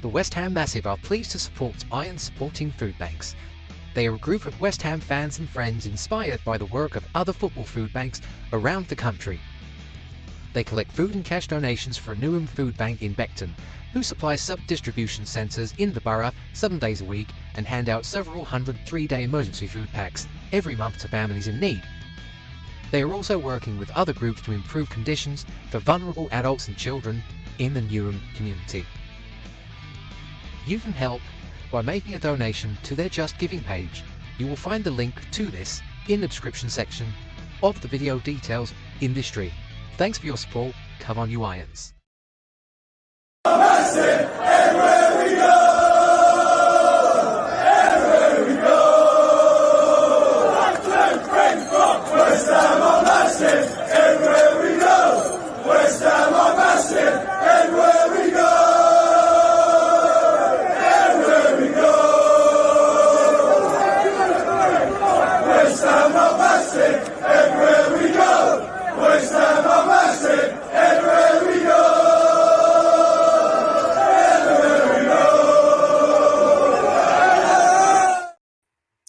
The West Ham Massive are pleased to support Iron Supporting Food Banks. They are a group of West Ham fans and friends inspired by the work of other football food banks around the country. They collect food and cash donations for a Newham Food Bank in Beckton, who supplies sub-distribution centres in the borough 7 days a week and hand out several hundred 3-day emergency food packs every month to families in need. They are also working with other groups to improve conditions for vulnerable adults and children in the Newham community. You can help by making a donation to their Just Giving page. You will find the link to this in the description section of the video details in this stream. Thanks for your support. Come on, you Irons. Massive, everywhere we go! Everywhere we go! West Ham are massive, everywhere we go! West Ham are massive, everywhere we go! Everywhere we go! West Ham are massive, everywhere we go! West Ham are massive, everywhere we go!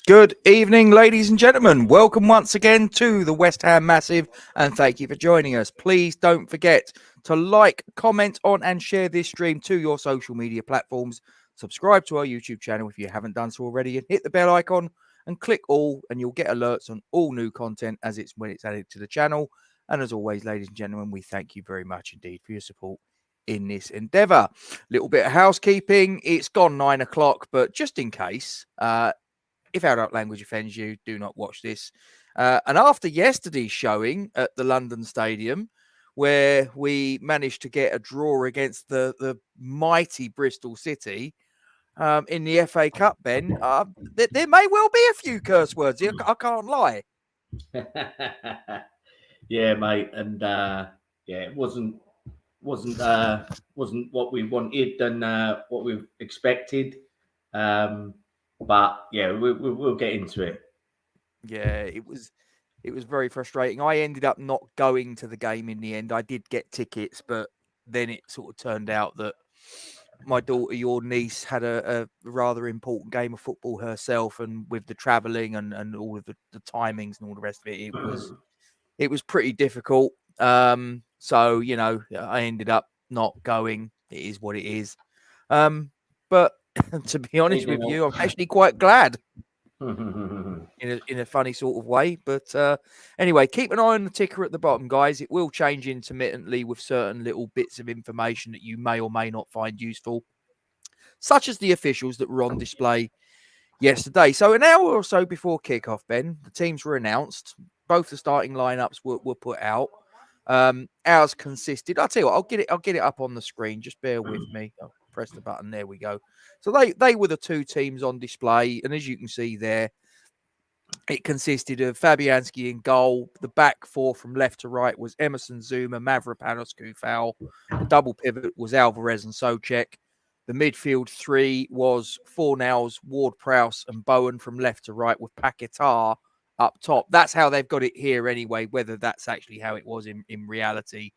Good evening, ladies and gentlemen. Welcome once again to the West Ham Massive, and thank you for joining us. Please don't forget to like, comment on, and share this stream to your social media platforms. Subscribe to our YouTube channel if you haven't done so already, and hit the bell icon and click all, and you'll get alerts on all new content when it's added to the channel. And as always, ladies and gentlemen, we thank you very much indeed for your support in this endeavour. Little bit of housekeeping. It's gone 9 o'clock, but just in case, if adult language offends you, do not watch this. And after yesterday's showing at the London Stadium, where we managed to get a draw against the mighty Bristol City in the FA Cup, Ben, there may well be a few curse words here. I can't lie. Yeah, mate, and it wasn't what we wanted and what we expected. But yeah, we'll get into it. Yeah, it was very frustrating. I ended up not going to the game in the end. I did get tickets, but then it sort of turned out that my daughter, your niece, had a rather important game of football herself, and with the travelling and all of the timings and all the rest of it, it was pretty difficult. So I ended up not going. It is what it is. But to be honest with you, I'm actually quite glad in a funny sort of way. But anyway, keep an eye on the ticker at the bottom, guys. It will change intermittently with certain little bits of information that you may or may not find useful, such as the officials that were on display yesterday. So an hour or so before kickoff, Ben, the teams were announced. Both the starting lineups were put out. Ours consisted. I'll tell you what, I'll get it up on the screen. Just bear with me. I'll press the button. There we go. So they were the two teams on display, and as you can see there, it consisted of Fabianski in goal. The back four from left to right was Emerson, Zuma, Mavropanos, Kufal. The double pivot was Alvarez and Souček. The midfield three was Fornals, Ward-Prowse, and Bowen from left to right, with Paquetá up top. That's how they've got it here anyway. Whether that's actually how it was in reality,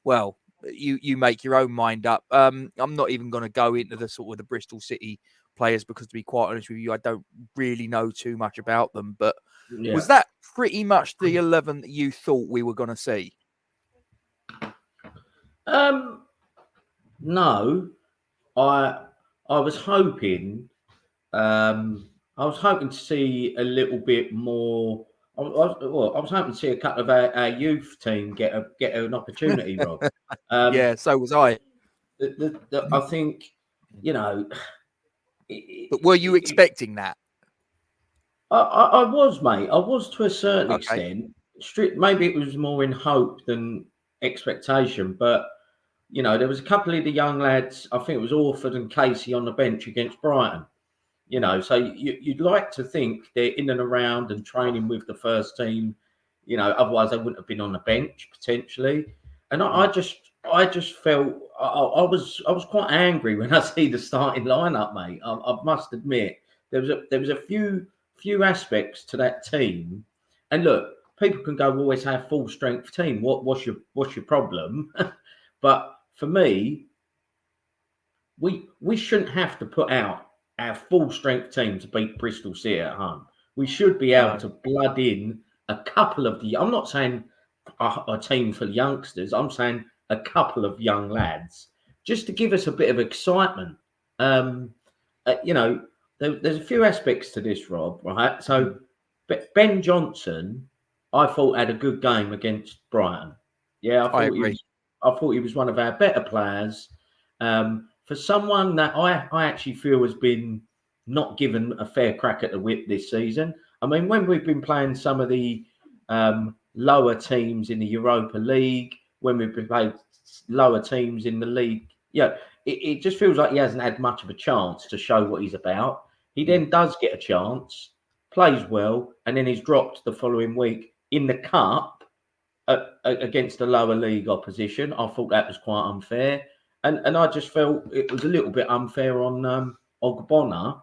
well, you make your own mind up. I'm not even going to go into the sort of the Bristol City players because, to be quite honest with you, I don't really know too much about them. But was that pretty much the 11 that you thought we were going to see? No, I was hoping. I was hoping to see a little bit more. I was hoping to see a couple of our youth team get an opportunity, Rob. Yeah, so was I. I think, but were you expecting that? I was, mate. I was to a certain extent. Maybe it was more in hope than expectation, but there was a couple of the young lads. I think it was Orford and Casey on the bench against Brighton. So you'd like to think they're in and around and training with the first team. Otherwise they wouldn't have been on the bench potentially. And I just felt I was quite angry when I see the starting lineup, mate. I must admit there was a few aspects to that team. And look, people can go, always have full strength team. What's your problem? But for me, we shouldn't have to put out our full strength team to beat Bristol City at home. We should be able to blood in a couple of the. I'm not saying a team for youngsters. I'm saying a couple of young lads just to give us a bit of excitement. You know, there's a few aspects to this, Rob. Right, so Ben Johnson, I thought had a good game against Brighton. Yeah, I agree. I thought he was one of our better players. For someone that I actually feel has been not given a fair crack at the whip this season. I mean, when we've been playing some of the lower teams in the Europa League, when we've been playing lower teams in the league, it just feels like he hasn't had much of a chance to show what he's about. He then does get a chance, plays well, and then he's dropped the following week in the cup against the lower league opposition. I thought that was quite unfair. And I just felt it was a little bit unfair on Ogbonna.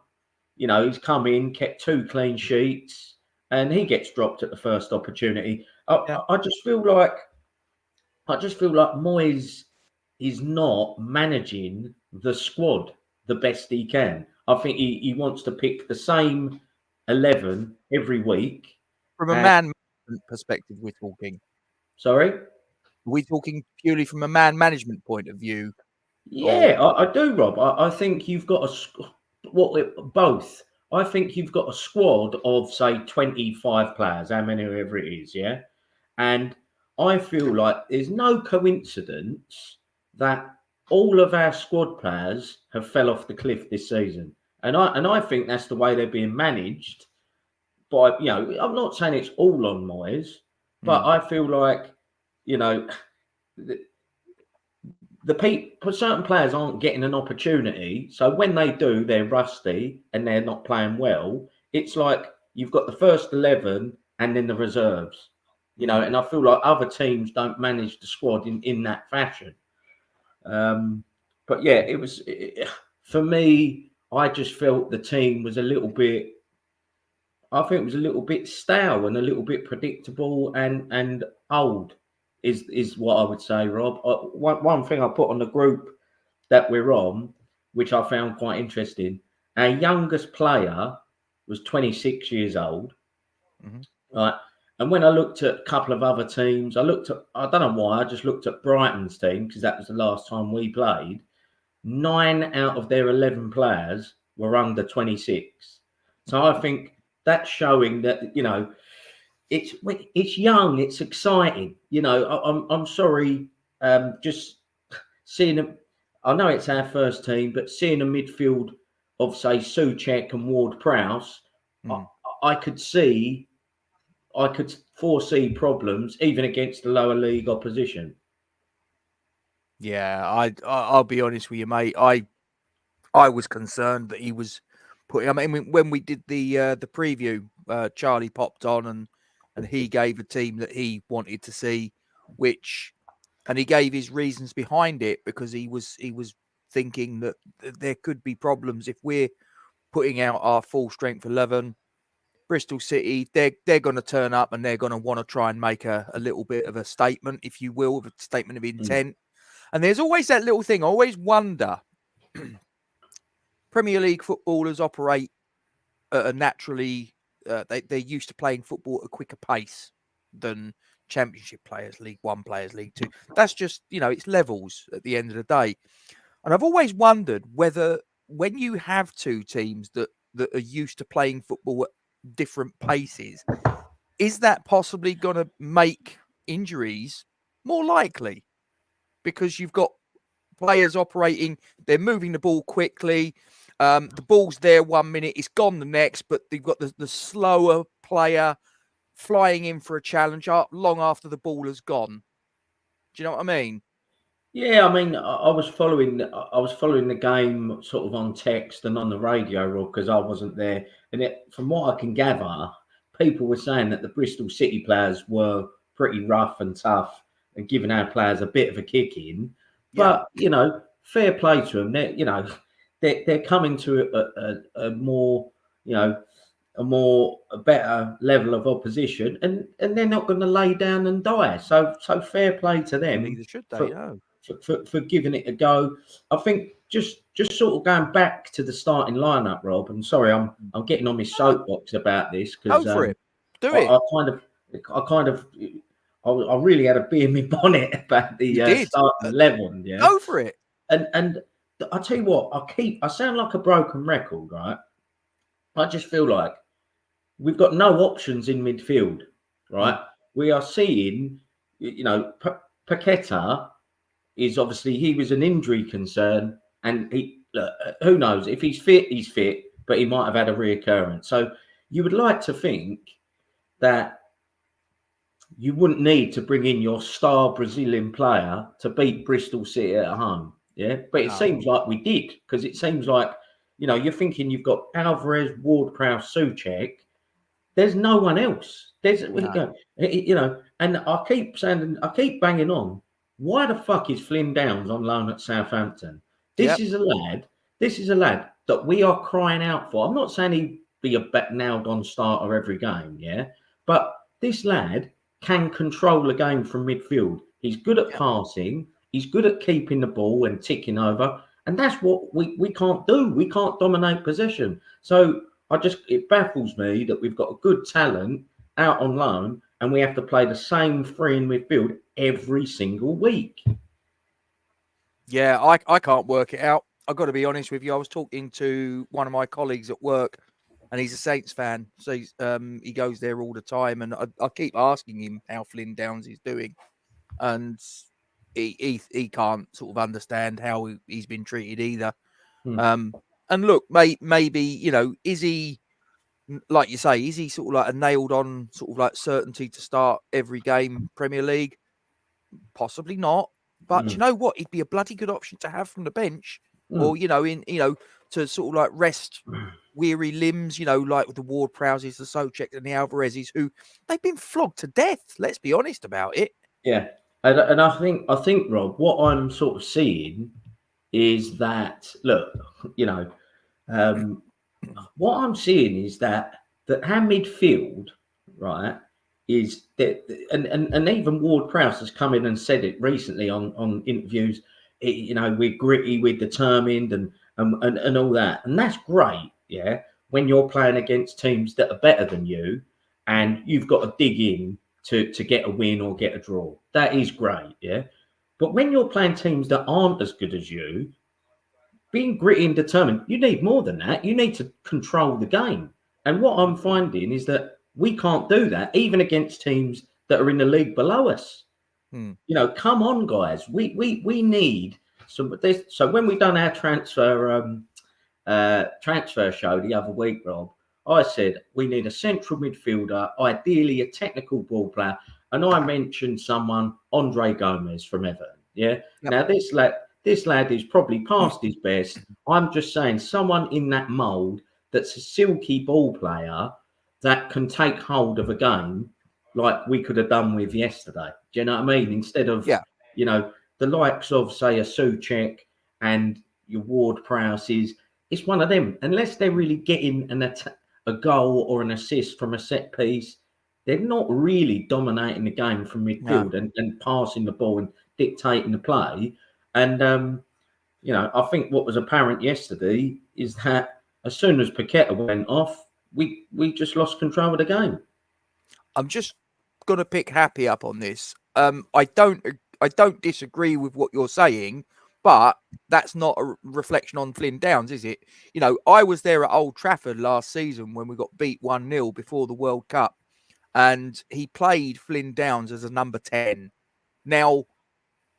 You know, he's come in, kept 2 clean sheets, and he gets dropped at the first opportunity. I just feel like Moyes is not managing the squad the best he can. I think he wants to pick the same 11 every week. From a man management perspective, we're talking. Sorry? Are we talking purely from a man management point of view? Yeah, I do, Rob. I think you've got both. I think you've got a squad of, say, 25 players, how many ever it is, yeah? And I feel like there's no coincidence that all of our squad players have fell off the cliff this season. And I think that's the way they're being managed by, you know, I'm not saying it's all on Moyes, but I feel like, you know, certain players aren't getting an opportunity. So when they do, they're rusty and they're not playing well. It's like you've got the first 11 and then the reserves, you know, and I feel like other teams don't manage the squad in that fashion. But yeah, for me, I just felt the team was a little bit, I think it was a little bit stale and a little bit predictable and old. Is what I would say, Rob. One thing I put on the group that we're on, which I found quite interesting, our youngest player was 26 years old. Right. And when I looked at a couple of other teams, I don't know why, I just looked at Brighton's team because that was the last time we played. 9 out of their 11 players were under 26. So I think that's showing that, you know, it's young, it's exciting. You know, I'm sorry, just seeing them. I know it's our first team, but seeing a midfield of, say, Souček and Ward-Prowse, I could foresee problems even against the lower league opposition. Yeah, I'll be honest with you, mate. I was concerned that he was putting. I mean, when we did the preview, Charlie popped on and he gave a team that he wanted to see, and he gave his reasons behind it because he was thinking that there could be problems if we're putting out our full strength 11. Bristol City, they're going to turn up and they're going to want to try and make a little bit of a statement, if you will, a statement of intent. And there's always that little thing. I always wonder, Premier League footballers operate at a naturally, they're used to playing football at a quicker pace than Championship players, League One players, League Two. That's just, you know, it's levels at the end of the day. And I've always wondered whether when you have two teams that are used to playing football at different paces, is that possibly going to make injuries more likely? Because you've got players operating, they're moving the ball quickly. The ball's there 1 minute, it's gone the next, but they've got the slower player flying in for a challenge long after the ball has gone. Do you know what I mean? Yeah, I mean, I was following the game sort of on text and on the radio, Rob, because I wasn't there. And from what I can gather, people were saying that the Bristol City players were pretty rough and tough and giving our players a bit of a kick in. But you know, fair play to them. They're coming to a more, you know, a better level of opposition, and they're not going to lay down and die. So fair play to them. Neither should they. For giving it a go. I think just just sort of going back to the starting lineup, Rob. And sorry, I'm getting on my soapbox about this because Go for it. Do it. I really had a bee in my bonnet about the starting 11. Yeah, go for it. And I tell you what, I sound like a broken record, right? I just feel like we've got no options in midfield, right? We are seeing, Paqueta is obviously, he was an injury concern, and who knows, if he's fit, but he might have had a reoccurrence. So you would like to think that you wouldn't need to bring in your star Brazilian player to beat Bristol City at home. Yeah. But it seems like we did, because it seems like, you're thinking you've got Alvarez, Ward-Prowse, Souček. There's no one else. And I keep banging on. Why the fuck is Flynn Downs on loan at Southampton? This is a lad that we are crying out for. I'm not saying he'd be a nailed-on starter every game, yeah? But this lad can control the game from midfield. He's good at passing. He's good at keeping the ball and ticking over. And that's what we can't do. We can't dominate possession. So it baffles me that we've got a good talent out on loan and we have to play the same three in midfield every single week. Yeah, I can't work it out. I've got to be honest with you. I was talking to one of my colleagues at work, and he's a Saints fan. So he goes there all the time, and I keep asking him how Flynn Downs is doing, and he can't sort of understand how he's been treated either. And look, maybe, is he, like you say, is he sort of like a nailed on sort of like certainty to start every game Premier League? Possibly not. But you know what? He'd be a bloody good option to have from the bench, or to sort of like rest weary limbs. Like with the Ward-Prowses, the Souček, and the Alvarezes, who they've been flogged to death. Let's be honest about it. Yeah, and I think Rob, what I'm sort of seeing is that, look, what I'm seeing is that our midfield, right, is that, and even Ward-Prowse has come in and said it recently on interviews. We're gritty, we're determined, and all that, and that's great. Yeah, when you're playing against teams that are better than you, and you've got to dig in to get a win or get a draw, that is great. Yeah, but when you're playing teams that aren't as good as you, being gritty and determined, you need more than that. You need to control the game. And what I'm finding is that we can't do that, even against teams that are in the league below us. Come on, guys. We need some. So when we done our transfer show the other week, Rob, I said we need a central midfielder, ideally a technical ball player, and I mentioned someone, Andre Gomez from Everton. Yeah. Yep. Now this lad is probably past his best. I'm just saying, someone in that mould that's a silky ball player that can take hold of a game like we could have done with yesterday. Do you know what I mean? Instead of, the likes of, say, a Souček and your Ward-Prowses, it's one of them. Unless they're really getting a goal or an assist from a set piece, they're not really dominating the game from midfield and passing the ball and dictating the play. And, I think what was apparent yesterday is that as soon as Paqueta went off, we just lost control of the game. I'm just going to pick Happy up on this. I don't disagree with what you're saying, but that's not a reflection on Flynn Downs, is it? I was there at Old Trafford last season when we got beat 1-0 before the World Cup, and he played Flynn Downs as a number 10. Now,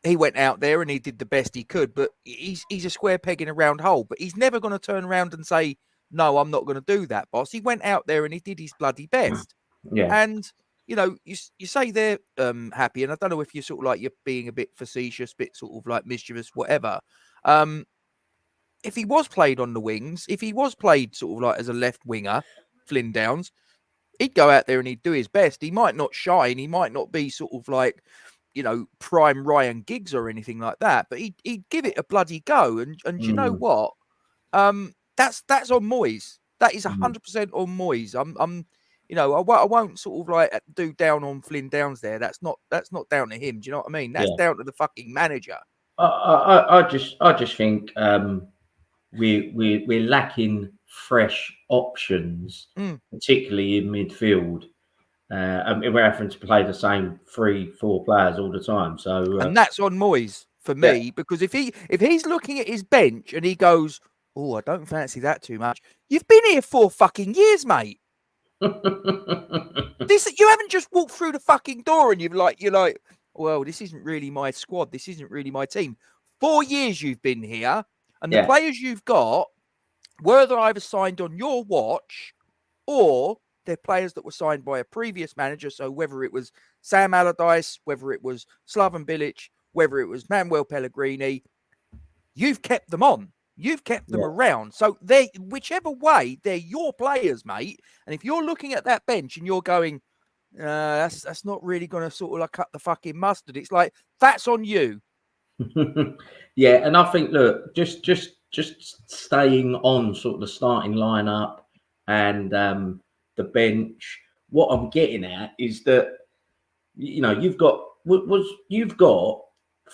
he went out there and he did the best he could, but he's a square peg in a round hole. But he's never going to turn around and say, no, I'm not going to do that, boss. He went out there and he did his bloody best. Yeah. And, you say they're happy, and I don't know if you're sort of like you're being a bit facetious, bit sort of like mischievous, whatever. If he was played on the wings, if he was played sort of like as a left winger, Flynn Downs, he'd go out there and he'd do his best. He might not shine. He might not be sort of like, prime Ryan Giggs or anything like that, but he'd give it a bloody go. And you know what? That's on Moyes. That is 100% on Moyes. I won't sort of like do down on Flynn Downs there. That's not down to him. Do you know what I mean? That's down to the fucking manager. I just think we're lacking fresh options, particularly in midfield. And we're having to play the same 3-4 players all the time. So and that's on Moyes for me, because if he's looking at his bench and he goes, "Oh, I don't fancy that too much," you've been here 4 fucking years, mate. You haven't just walked through the fucking door and you're like, well, this isn't really my squad. This isn't really my team. 4 years you've been here, and the players you've got, whether either signed on your watch or they're players that were signed by a previous manager. So whether it was Sam Allardyce, whether it was Slaven Bilic, whether it was Manuel Pellegrini, you've kept them on. You've kept them around. So whichever way, they're your players, mate. And if you're looking at that bench and you're going, that's not really going to sort of like cut the fucking mustard, it's like, that's on you. Yeah, and I think, look, just staying on sort of the starting lineup and the bench. What I'm getting at is that, you know, you've got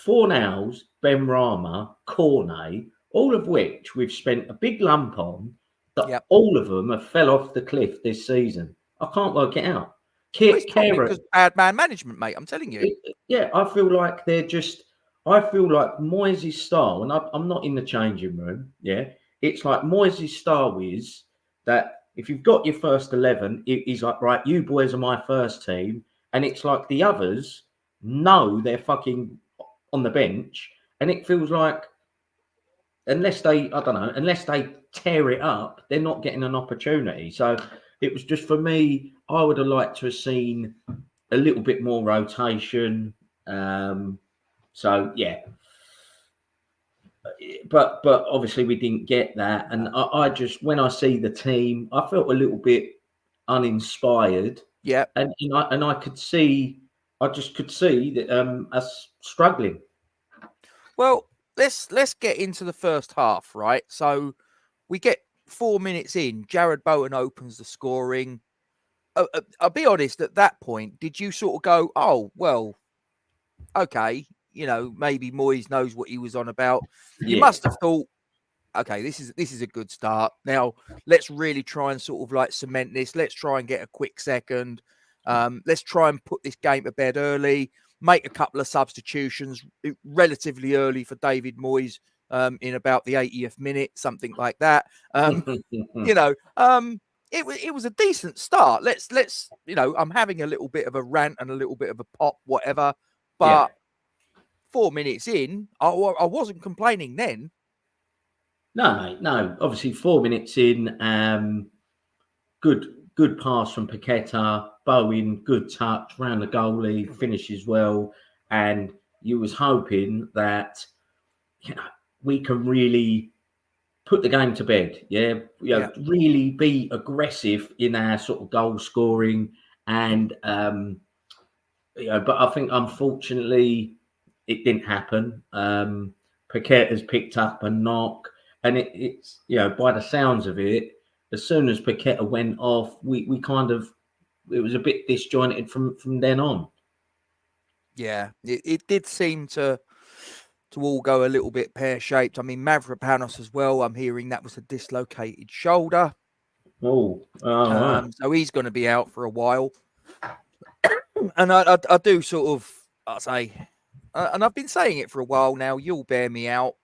Fornals, Benrahma, Cornet, all of which we've spent a big lump on. That all of them have fell off the cliff this season. I can't work it out. Because bad man management, mate. I'm telling you. I feel like they're just. I feel like Moyes' style, and I'm not in the changing room. Yeah, it's like Moyes' style is that if you've got your first 11, he's like, right, you boys are my first team, and it's like the others know they're fucking on the bench, and it feels like unless they tear it up, they're not getting an opportunity. So it was just, for me, I would have liked to have seen a little bit more rotation. So yeah, but obviously we didn't get that, and I just, when I see the team, I felt a little bit uninspired. Yeah, and I could see, I just could see that us struggling. Well, let's get into the first half, right? So we get 4 minutes in. Jared Bowen opens the scoring. I'll be honest, at that point, did you sort of go, oh, well, okay, you know, maybe Moyes knows what he was on about? You must have thought, okay, this is a good start. Now, let's really try and sort of like cement this. Let's try and get a quick second. Let's try and put this game to bed early. Make a couple of substitutions relatively early for David Moyes in about the 80th minute, something like that. You know, it was a decent start. Let's you know, I'm having a little bit of a rant and a little bit of a pop, whatever. But 4 minutes in, I wasn't complaining then. No, mate, no. Obviously, 4 minutes in, good pass from Paqueta, Bowen, good touch, round the goalie, finishes well, and you was hoping that, you know, we can really put the game to bed. Really be aggressive in our sort of goal scoring, and you know, but I think unfortunately it didn't happen. Paqueta's picked up a knock, and it's, you know, by the sounds of it, as soon as Paqueta went off, we kind of, it was a bit disjointed from then on. Yeah, it did seem to all go a little bit pear-shaped. I mean, Mavropanos as well, I'm hearing that was a dislocated shoulder. Right. So he's going to be out for a while. And I do sort of, I say, and I've been saying it for a while now, you'll bear me out,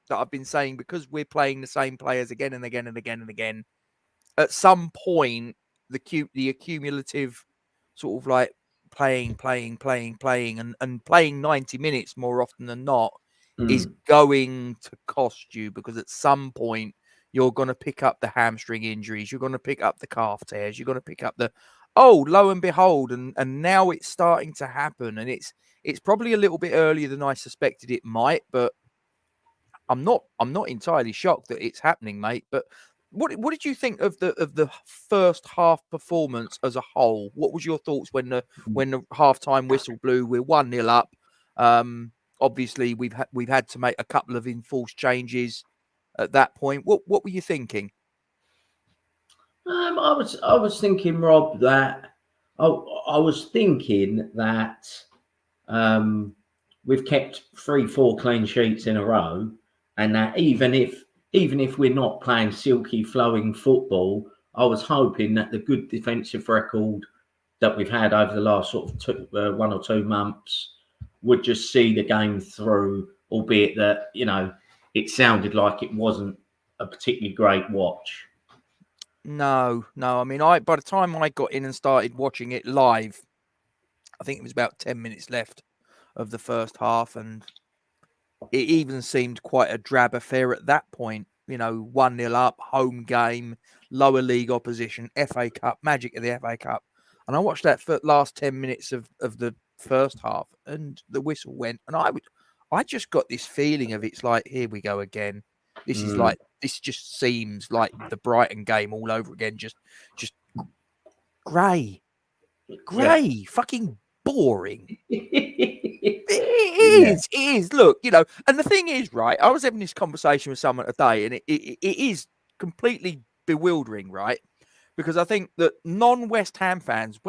that I've been saying, because we're playing the same players again and again and again and again, at some point, the accumulative sort of like playing and playing 90 minutes more often than not is going to cost you, because at some point you're going to pick up the hamstring injuries, you're going to pick up the calf tears, you're going to pick up the, lo and behold, and now it's starting to happen, and it's probably a little bit earlier than I suspected it might, but I'm not entirely shocked that it's happening, mate. But what did you think of the first half performance as a whole? What was your thoughts when the halftime whistle blew? We're 1-0 up. Obviously, we've had to make a couple of enforced changes at that point. What were you thinking? I was thinking, Rob, that I was thinking that we've kept 3-4 clean sheets in a row, and that even if even if we're not playing silky, flowing football, I was hoping that the good defensive record that we've had over the last sort of 1 or 2 months would just see the game through, albeit that, it sounded like it wasn't a particularly great watch. No. I mean, by the time I got in and started watching it live, I think it was about 10 minutes left of the first half, and it even seemed quite a drab affair at that point. 1-0 up, home game, lower league opposition, FA Cup, magic of the FA Cup. And I watched that for last 10 minutes of the first half, and the whistle went, and I just got this feeling of, it's like, here we go again. This is like, this just seems like the Brighton game all over again. Just grey, fucking boring. It is. Look, and the thing is, right, I was having this conversation with someone today, and it is completely bewildering, right? Because I think that non-West Ham fans,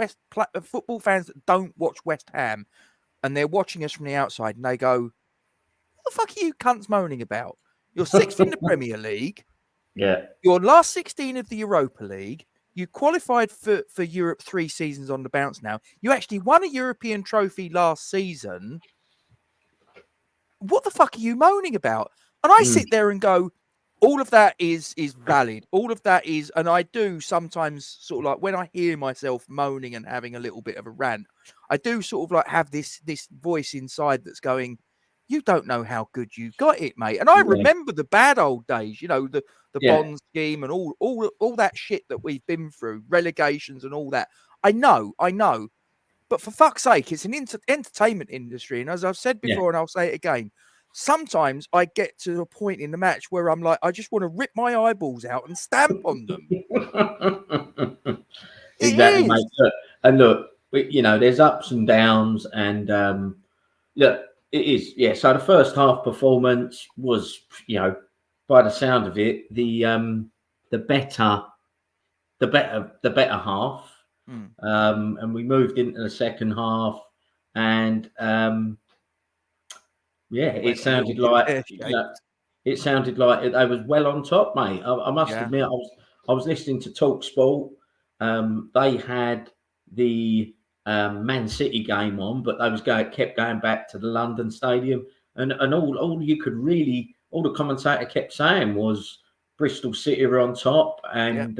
football fans that don't watch West Ham, and they're watching us from the outside, and they go, what the fuck are you cunts moaning about? You're 6th in the Premier League. Yeah. You're last 16 of the Europa League. You qualified for Europe 3 seasons on the bounce now. You actually won a European trophy last season. What the fuck are you moaning about? And I sit there and go, all of that is valid. All of that is, and I do sometimes sort of like, when I hear myself moaning and having a little bit of a rant, I do sort of like have this voice inside that's going, you don't know how good you got it, mate. And I remember the bad old days, the bond scheme and all that shit that we've been through, relegations and all that. I know. But for fuck's sake, it's an entertainment industry. And as I've said before, and I'll say it again, sometimes I get to a point in the match where I'm like, I just want to rip my eyeballs out and stamp on them. Exactly, mate. And look, there's ups and downs, and look, it is. Yeah. So the first half performance was, by the sound of it, the better half. And we moved into the second half, and it sounded like they was well on top, mate. I must admit, I was listening to TalkSport. They had the Man City game on, but they kept going back to the London Stadium, and all the commentator kept saying was Bristol City are on top, and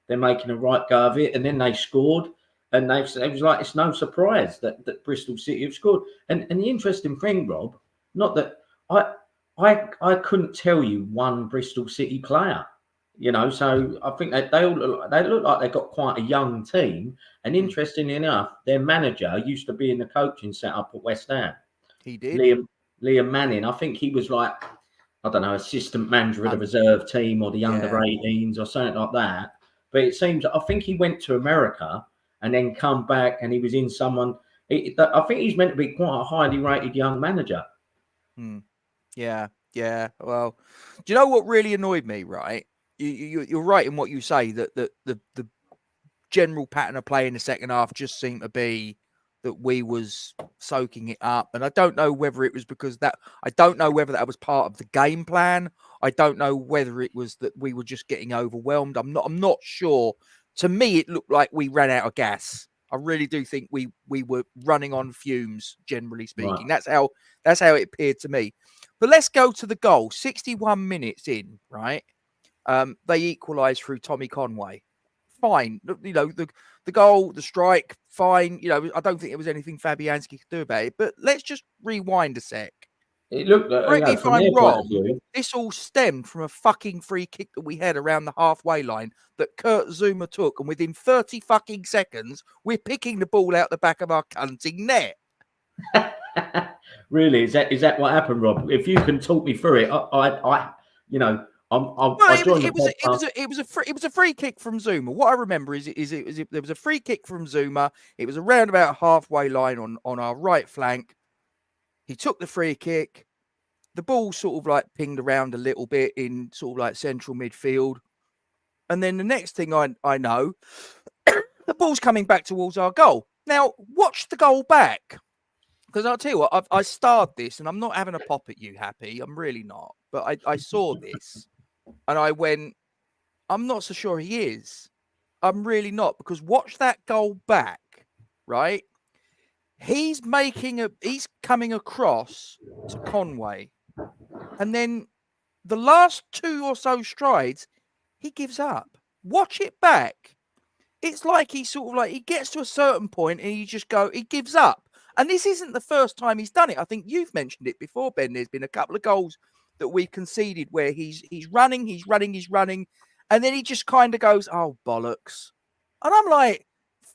they're making a right go of it, and then they scored, and it was like, it's no surprise that Bristol City have scored. And the interesting thing, Rob, not that I couldn't tell you one Bristol City player. So I think they look like they've got quite a young team. And interestingly enough, their manager used to be in the coaching setup at West Ham. He did. Liam Manning. I think he was like, I don't know, assistant manager of the reserve team or the under 18s or something like that. But it seems, I think he went to America and then come back, and he was in someone. I think he's meant to be quite a highly rated young manager. Yeah. Well, do you know what really annoyed me, right? You're right in what you say, that the general pattern of play in the second half just seemed to be that we was soaking it up. And I don't know whether it was because that was part of the game plan. I don't know whether it was that we were just getting overwhelmed. I'm not sure. To me, it looked like we ran out of gas. I really do think we were running on fumes, generally speaking. Right. That's how it appeared to me. But let's go to the goal. 61 minutes in, right? They equalised through Tommy Conway. Fine. The goal, the strike, fine. I don't think there was anything Fabianski could do about it. But let's just rewind a sec. It looked like, correct me if I'm wrong, this all stemmed from a fucking free kick that we had around the halfway line that Kurt Zuma took, and within 30 fucking seconds, we're picking the ball out the back of our cunting net. Really? Is that what happened, Rob? If you can talk me through it, it was a free kick from Zuma. What I remember is there was a free kick from Zuma. It was around about halfway line on our right flank. He took the free kick. The ball sort of like pinged around a little bit in sort of like central midfield. And then the next thing I know, the ball's coming back towards our goal. Now, watch the goal back. Because I'll tell you what, I starred this, and I'm not having a pop at you, Happy. I'm really not. But I saw this. And I went, I'm not so sure he is. I'm really not, because watch that goal back, right? He's coming across to Conway. And then the last 2 or so strides, he gives up. Watch it back. It's like he gets to a certain point and he gives up. And this isn't the first time he's done it. I think you've mentioned it before, Ben. There's been a couple of goals that we conceded where he's running, and then he just kind of goes, oh, bollocks. And I'm like,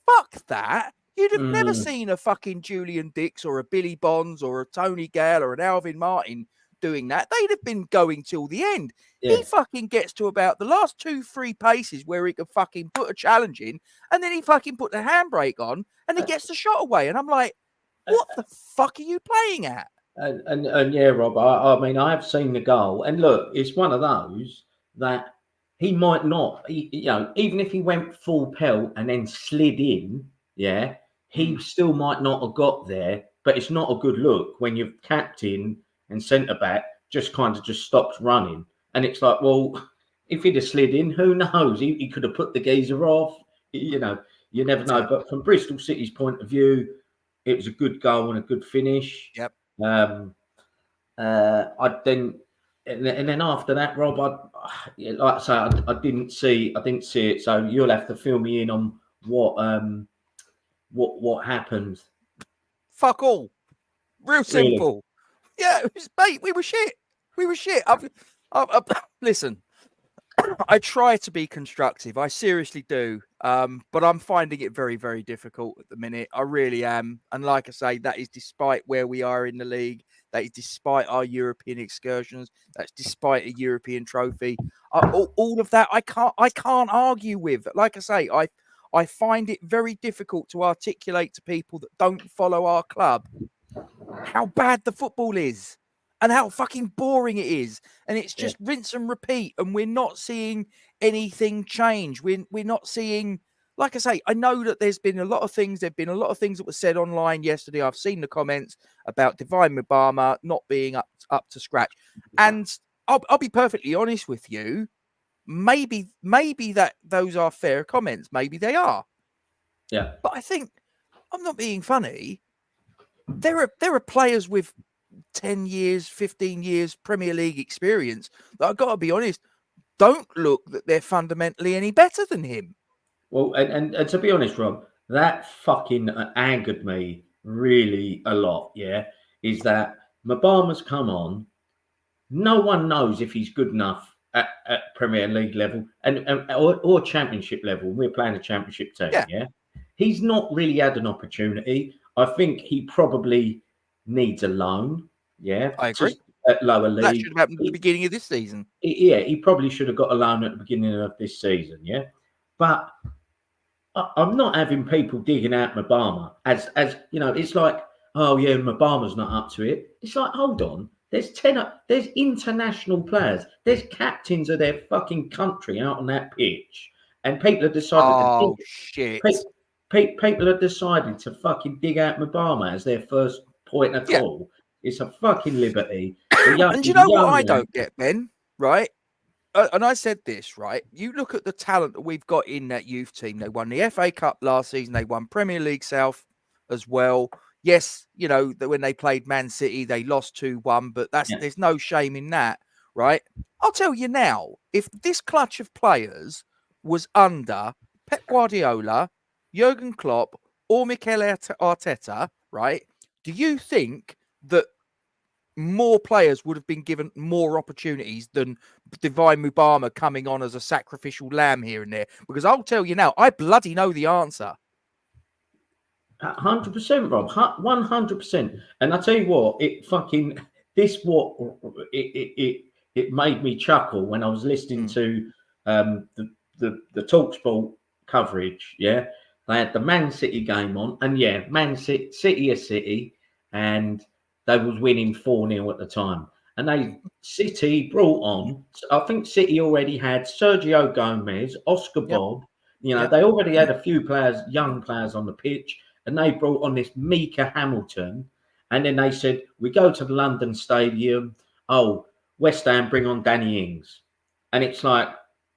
fuck that. You'd have never seen a fucking Julian Dix or a Billy Bonds or a Tony Gale or an Alvin Martin doing that. They'd have been going till the end. Yeah. He fucking gets to about the last 2-3 paces where he could fucking put a challenge in, and then he fucking put the handbrake on and he gets the shot away. And I'm like, what the fuck are you playing at? And yeah, Rob, I mean, I have seen the goal, and look, it's one of those that he might not, even if he went full pelt and then slid in, yeah, he still might not have got there. But it's not a good look when your captain and centre back just stops running, and it's like, well, if he'd have slid in, who knows? He could have put the geezer off. You never know. But from Bristol City's point of view, it was a good goal and a good finish. Yep. And then after that, Rob, like I say, I didn't see it. So you'll have to fill me in on what happened. Fuck all. Real simple. Really? Yeah, mate, we were shit. Listen, I try to be constructive. I seriously do. But I'm finding it very, very difficult at the minute. I really am. And like I say, that is despite where we are in the league. That is despite our European excursions. That's despite a European trophy. All of that I can't argue with. Like I say, I find it very difficult to articulate to people that don't follow our club how bad the football is and how fucking boring it is. And it's just rinse and repeat. And we're not seeing anything change. We're not seeing, like I say, I know that there's been a lot of things. There've been a lot of things that were said online yesterday. I've seen the comments about Divine Mubama not being up to scratch. And I'll be perfectly honest with you. Maybe that those are fair comments. Maybe they are. Yeah. But I think, I'm not being funny, there are players with 10 years, 15 years Premier League experience that, I've got to be honest, don't look that they're fundamentally any better than him. Well, and to be honest, Rob, that fucking angered me really a lot, yeah, is that Mubama's come on. No one knows if he's good enough at Premier League level or Championship level. We're playing a Championship team, yeah? He's not really had an opportunity. I think he probably needs a loan, yeah? I agree. At lower league. That should have happened at the beginning of this season. Yeah, he probably should have got a loan at the beginning of this season, yeah? But I'm not having people digging out Mubama as it's like, oh yeah, Mubama's not up to it. It's like, hold on, there's international players, there's captains of their fucking country out on that pitch, and people have decided people have decided to fucking dig out Mubama as their first point of call. It's a fucking liberty. And you know what I don't get, Ben, right? And I said this, right? You look at the talent that we've got in that youth team. They won the FA Cup last season. They won Premier League South as well. Yes, that when they played Man City, they lost 2-1, but there's no shame in that, right? I'll tell you now, if this clutch of players was under Pep Guardiola, Jurgen Klopp, or Mikel Arteta, right? Do you think that more players would have been given more opportunities than Divine Mubama coming on as a sacrificial lamb here and there? Because I'll tell you now, I bloody know the answer. 100%, Rob. 100%. And I tell you what, it made me chuckle when I was listening to the TalkSport coverage. Yeah, they had the Man City game on, and Man City is City, and they was winning 4-0 at the time. And City brought on, I think City already had Sergio Gomez, Oscar Bob. They already had a few players, young players on the pitch, and they brought on this Mika Hamilton. And then they said, we go to the London Stadium. Oh, West Ham bring on Danny Ings. And it's like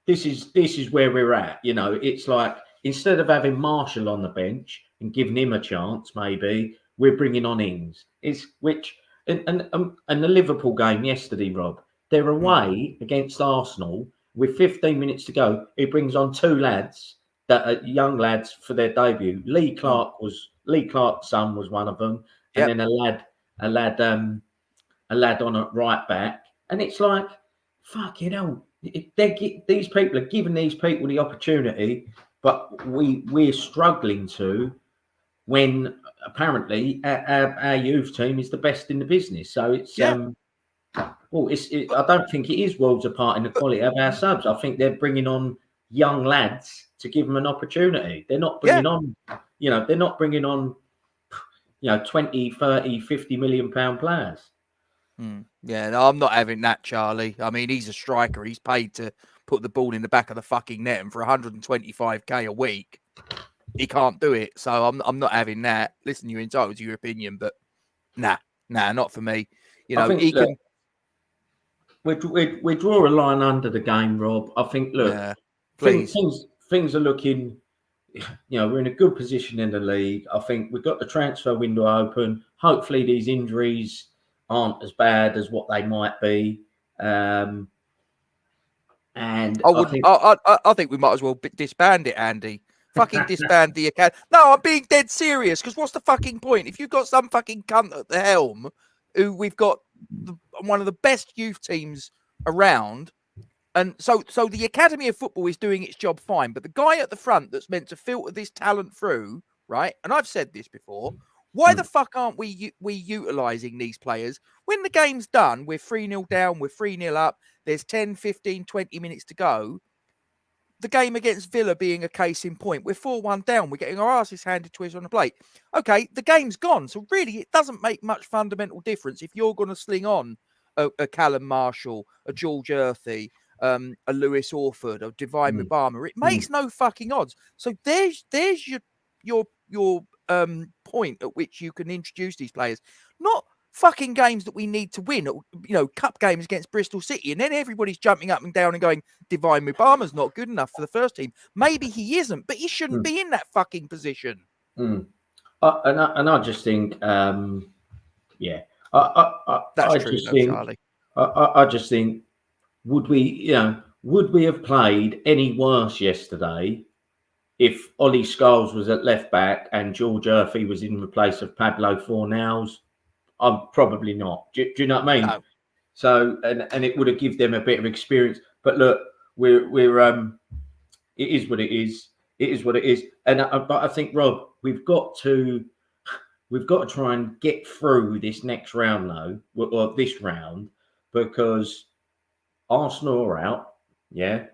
this is where we're at. You know, it's like instead of having Marshall on the bench and giving him a chance, maybe we're bringing on Ings. It's which and the Liverpool game yesterday, Rob. They're away against Arsenal with 15 minutes to go. He brings on two lads that are young lads for their debut. Lee Clark's son was one of them, and then a lad on a right back. And it's like, fuck, you know, these people are giving these people the opportunity, but we're struggling to when apparently our youth team is the best in the business. So it's I don't think it is worlds apart in the quality of our subs. I think they're bringing on young lads to give them an opportunity. They're not bringing on, they're not bringing on, 20, 30, 50 million pound players. Yeah, no, I'm not having that, Charlie. I mean, he's a striker. He's paid to put the ball in the back of the fucking net, and for 125k a week, he can't do it. So I'm not having that. Listen, you're entitled to your opinion, but nah, not for me. You know, he can. We draw a line under the game, Rob. I think. Look, things are looking. We're in a good position in the league. I think we've got the transfer window open. Hopefully, these injuries aren't as bad as what they might be. And I think we might as well disband it, Andy. Fucking disband the academy. No, I'm being dead serious, because what's the fucking point? If you've got some fucking cunt at the helm, who we've got one of the best youth teams around, and so the Academy of Football is doing its job fine, but the guy at the front that's meant to filter this talent through, right? And I've said this before, why the fuck aren't we utilising these players? When the game's done, we're 3-0 down, we're 3-0 up, there's 10, 15, 20 minutes to go. The game against Villa being a case in point, we're 4-1 down, we're getting our asses handed to us on the plate. Okay, the game's gone, so really it doesn't make much fundamental difference if you're going to sling on a Callum Marshall, a George Earthy, a Lewis Orford, a Divine Mubama. It makes no fucking odds. So there's your point at which you can introduce these players, not fucking games that we need to win, cup games against Bristol City, and then everybody's jumping up and down and going, Divine Mubama's not good enough for the first team. Maybe he isn't, but he shouldn't be in that fucking position. And I just think, Charlie. I just think, would we have played any worse yesterday if Ollie Scholes was at left back and George Earthy was in the place of Pablo Fornals? I'm probably not. Do you know what I mean? No. So, and it would have given them a bit of experience. But look, we're it is what it is. It is what it is. But I think, Rob, we've got to try and get through this next round, though, or this round, because Arsenal are out. Yeah.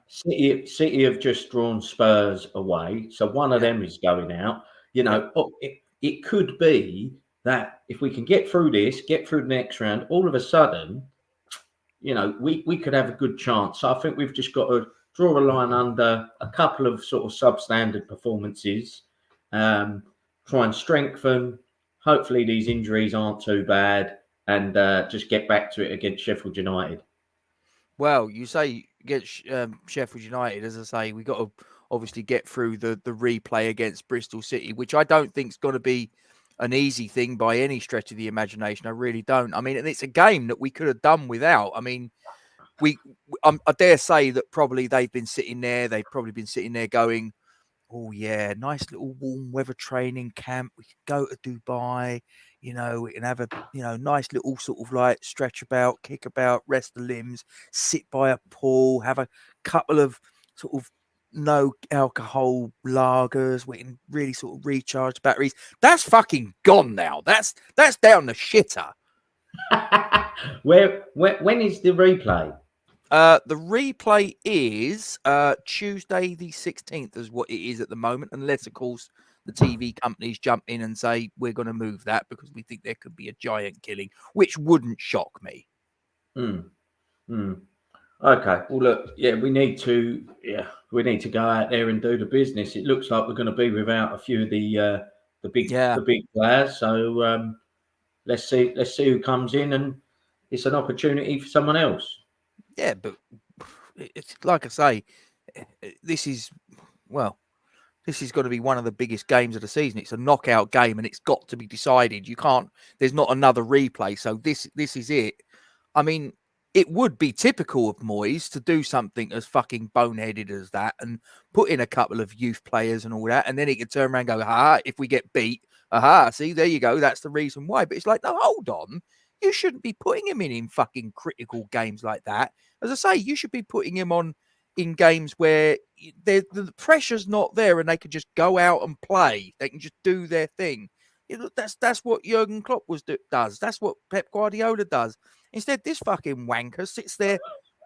City have just drawn Spurs away, so one of them is going out. It could be that if we can get through the next round, all of a sudden, we could have a good chance. So I think we've just got to draw a line under a couple of sort of substandard performances, try and strengthen. Hopefully these injuries aren't too bad, and just get back to it against Sheffield United. Well, you say against Sheffield United, as I say, we got to obviously get through the replay against Bristol City, which I don't think is going to be an easy thing by any stretch of the imagination. I really don't. I mean, and it's a game that we could have done without. I mean, I dare say that probably they've probably been sitting there going, oh yeah, nice little warm weather training camp. We could go to Dubai, we can have a, nice little sort of like stretch about, kick about, rest the limbs, sit by a pool, have a couple of sort of no alcohol lagers. We can really sort of recharge batteries. That's fucking gone now. That's down the shitter. When is the replay? The replay is Tuesday the 16th is what it is at the moment, unless, of course, the TV companies jump in and say, we're going to move that because we think there could be a giant killing, which wouldn't shock me. Okay. Well, look, we need to go out there and do the business. It looks like we're going to be without a few of the big players. So let's see who comes in, and it's an opportunity for someone else. Yeah, but it's like I say, this is going to be one of the biggest games of the season. It's a knockout game, and it's got to be decided. You can't. There's not another replay. So this is it. I mean, it would be typical of Moyes to do something as fucking boneheaded as that and put in a couple of youth players and all that, and then he could turn around and go, "Ha! If we get beat, aha! See, there you go. That's the reason why." But it's like, no, hold on. You shouldn't be putting him in fucking critical games like that. As I say, you should be putting him on in games where the pressure's not there and they can just go out and play. They can just do their thing. That's what Jurgen Klopp does. That's what Pep Guardiola does. Instead, this fucking wanker sits there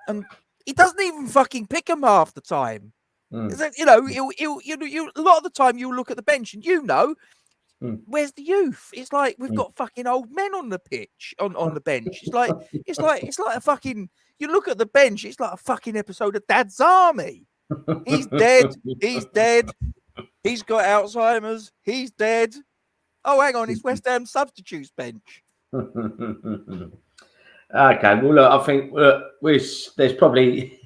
and he doesn't even fucking pick him half the time. You know, a lot of the time you'll look at the bench and where's the youth? It's like we've got fucking old men on the pitch, on the bench. It's like a fucking. You look at the bench, it's like a fucking episode of Dad's Army. He's dead. He's dead. He's got Alzheimer's. He's dead. Oh, hang on, it's West Ham substitutes bench. Okay, well, look, I think there's probably.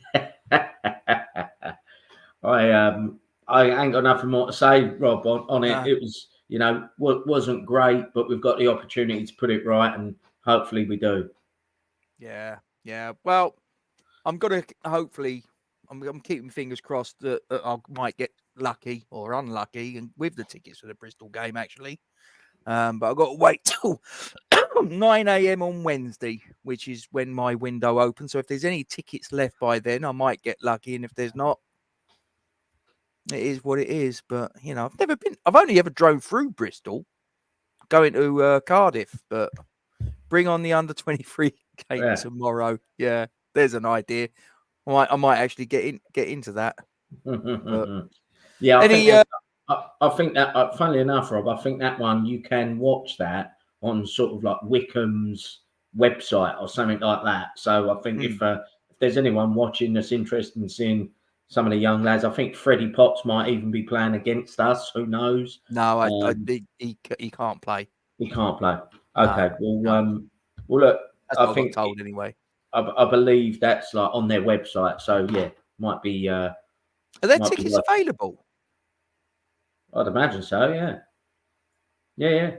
I ain't got nothing more to say, Rob, on it. It was, wasn't great, but we've got the opportunity to put it right, and hopefully we do. Yeah. Well, I'm keeping fingers crossed that I might get lucky or unlucky and with the tickets for the Bristol game, actually. But I've got to wait till 9 a.m. on Wednesday, which is when my window opens. So if there's any tickets left by then, I might get lucky. And if there's not, it is what it is. But, I've only ever drove through Bristol going to Cardiff, but bring on the under 23 game tomorrow. Yeah, there's an idea. I might actually get into that. Yeah, I think that, funnily enough, Rob, I think that one you can watch that on sort of like Wickham's website or something like that. So I think if there's anyone watching that's interested in seeing some of the young lads, I think Freddie Potts might even be playing against us. Who knows? No, he can't play. He can't play. Okay. No. Well, look, that's I think told anyway. I believe that's like on their website. So yeah, might be. Are there tickets available? I'd imagine so. Yeah. Yeah.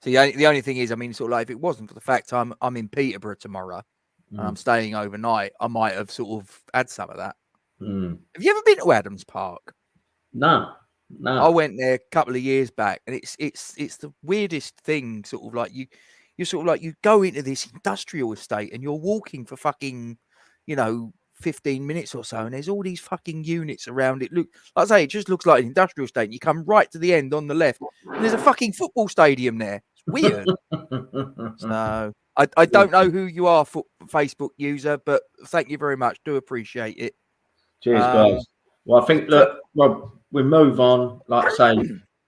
So the only thing is, I mean, sort of like if it wasn't for the fact I'm in Peterborough tomorrow and I'm staying overnight, I might have sort of had some of that. Have you ever been to Adams Park? No. I went there a couple of years back, and it's the weirdest thing. Sort of like you sort of like you go into this industrial estate and you're walking for fucking, 15 minutes or so, and there's all these fucking units around it. Look, like I say, it just looks like an industrial estate. You come right to the end on the left, and there's a fucking football stadium there. It's weird. So I don't know who you are, Facebook user, but thank you very much. Do appreciate it. Cheers, guys. Well, I think Rob, we move on. Like I say,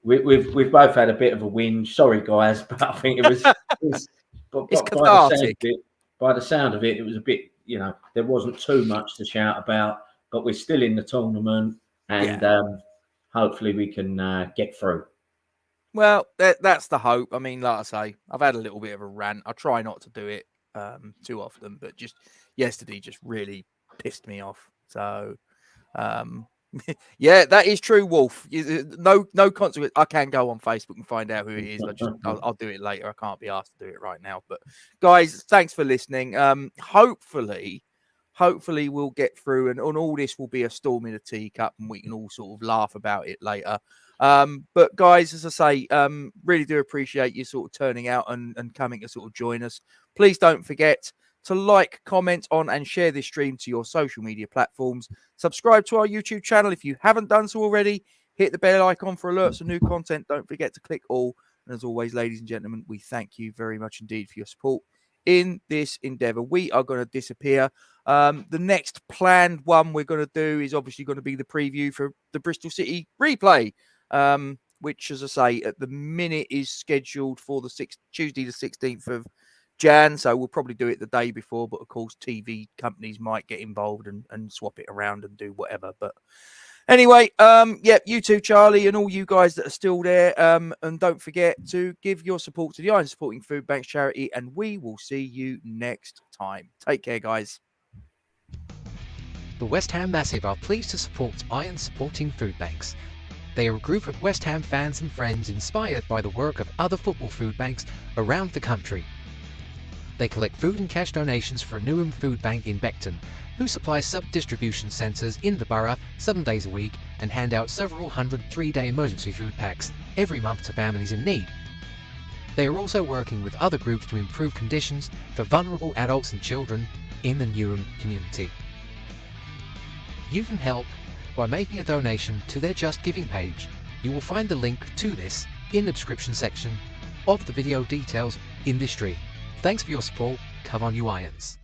we've both had a bit of a whinge. Sorry, guys, but I think it was it's cathartic. By the sound of it, it was a bit. There wasn't too much to shout about, but we're still in the tournament, and hopefully we can get through. Well, that's the hope. I mean, like I say, I've had a little bit of a rant. I try not to do it too often, but just yesterday just really pissed me off. So, yeah, that is true, Wolf. No consequence. I can go on Facebook and find out who it is. I'll do it later. I can't be asked to do it right now. But guys, thanks for listening. Hopefully we'll get through, and on all this will be a storm in a teacup, and we can all sort of laugh about it later. But guys, as I say, really do appreciate you sort of turning out and coming to sort of join us. Please don't forget to like, comment on, and share this stream to your social media platforms. Subscribe to our YouTube channel if you haven't done so already. Hit the bell icon for alerts of new content. Don't forget to click all. And as always, ladies and gentlemen, we thank you very much indeed for your support in this endeavor. We are going to disappear. The next planned one we're going to do is obviously going to be the preview for the Bristol City replay, which, as I say, at the minute is scheduled for Tuesday the 16th of Jan, so we'll probably do it the day before, but of course TV companies might get involved and swap it around and do whatever. But anyway, you too, Charlie, and all you guys that are still there, and don't forget to give your support to the Iron Supporting Food Banks charity, and we will see you next time. Take care, guys. The West Ham Massive are pleased to support Iron Supporting Food Banks. They are a group of West Ham fans and friends inspired by the work of other football food banks around the country. They collect food and cash donations for a Newham food bank in Beckton, who supplies sub-distribution centres in the borough 7 days a week and hand out several hundred 3-day emergency food packs every month to families in need. They are also working with other groups to improve conditions for vulnerable adults and children in the Newham community. You can help by making a donation to their Just Giving page. You will find the link to this in the description section of the video details in this stream. Thanks for your support. Come on, you Irons.